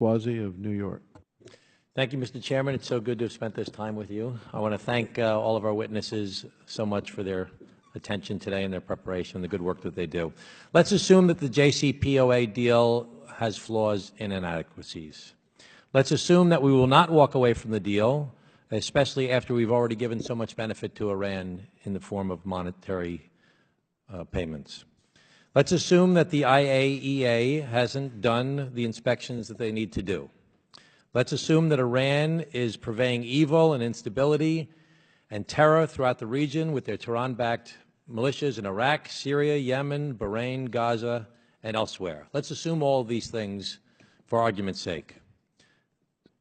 Quasi of New York. Thank you, Mr. Chairman. It's so good to have spent this time with you. I want to thank all of our witnesses so much for their attention today and their preparation and the good work that they do. Let's assume that the JCPOA deal has flaws and inadequacies. Let's assume that we will not walk away from the deal, especially after we've already given so much benefit to Iran in the form of monetary payments. Let's assume that the IAEA hasn't done the inspections that they need to do. Let's assume that Iran is purveying evil and instability and terror throughout the region with their Tehran-backed militias in Iraq, Syria, Yemen, Bahrain, Gaza, and elsewhere. Let's assume all of these things for argument's sake.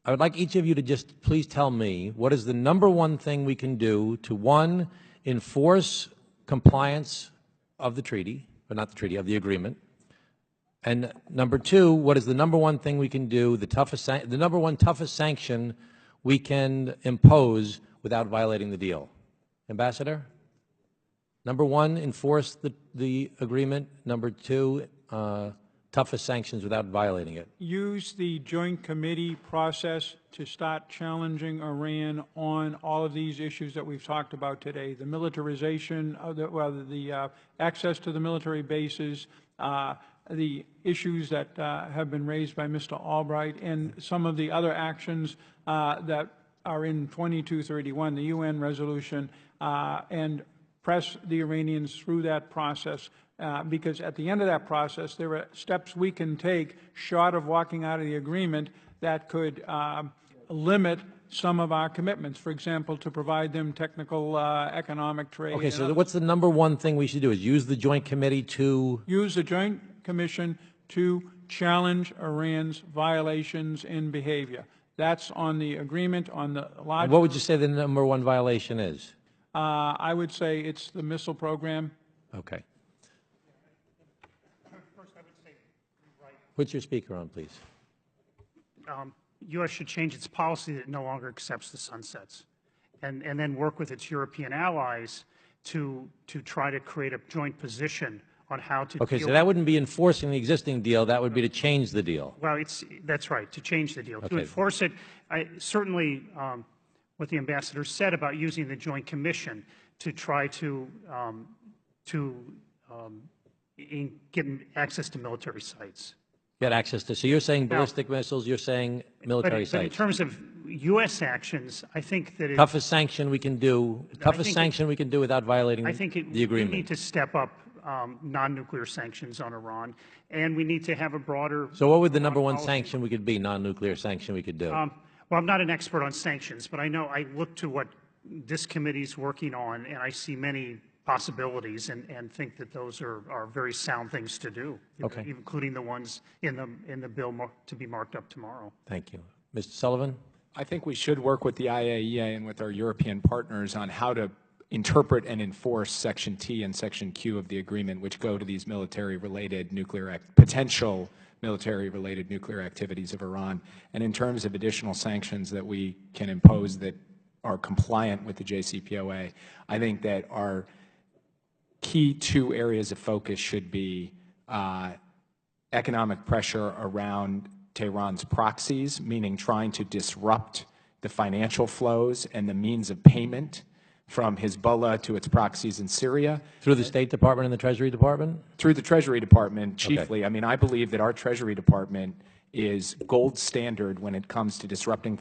I would like each of you to just please tell me what is the number one thing we can do to, one, enforce compliance of the treaty, or not the treaty, of the agreement, and number two, what is the number one thing we can do, the number one toughest sanction we can impose without violating the deal? Ambassador? Number one, enforce the agreement. Number two, toughest sanctions without violating it. Use the Joint Committee process to start challenging Iran on all of these issues that we've talked about today. The militarization of the access to the military bases, the issues that have been raised by Mr. Albright, and some of the other actions that are in 2231, the UN resolution, and press the Iranians through that process, because at the end of that process, there are steps we can take short of walking out of the agreement that could limit some of our commitments. For example, to provide them technical economic trade. Okay, so what's the number one thing we should do? Is use the Joint Committee to? Use the Joint Commission to challenge Iran's violations in behavior. That's on the agreement, on the large. And what would you say the number one violation is? I would say it's the missile program. Okay. First, I would say, right. Put your speaker on, please. U.S. should change its policy that it no longer accepts the sunsets, and then work with its European allies to try to create a joint position on how to. Okay, so that wouldn't be enforcing the existing deal. That would be to change the deal. Well, that's right, to change the deal. Okay. To enforce it, certainly what the ambassador said about using the Joint Commission to try to get access to military sites. Get access to. So you're saying ballistic missiles. You're saying military sites. But in terms of U.S. actions, I think that toughest sanction we can do. Toughest sanction we can do without violating the agreement. We need to step up non-nuclear sanctions on Iran, and we need to have a broader. So what would the number one sanction we could be? Non-nuclear sanction we could do. Well, I'm not an expert on sanctions, but I know I look to what this committee is working on, and I see many possibilities, and think that those are very sound things to do, okay, including the ones in the bill to be marked up tomorrow. Thank you. Mr. Sullivan? I think we should work with the IAEA and with our European partners on how to interpret and enforce Section T and Section Q of the agreement, which go to these military-related potential military-related nuclear activities of Iran. And in terms of additional sanctions that we can impose that are compliant with the JCPOA, I think that our key two areas of focus should be economic pressure around Tehran's proxies, meaning trying to disrupt the financial flows and the means of payment from Hezbollah to its proxies in Syria. Through the State Department and the Treasury Department? Through the Treasury Department, chiefly. Okay. I mean, I believe that our Treasury Department is gold standard when it comes to disrupting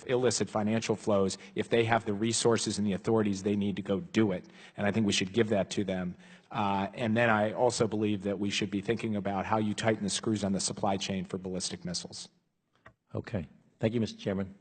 illicit financial flows if they have the resources and the authorities they need to go do it. And I think we should give that to them. And then I also believe that we should be thinking about how you tighten the screws on the supply chain for ballistic missiles. Okay. Thank you, Mr. Chairman.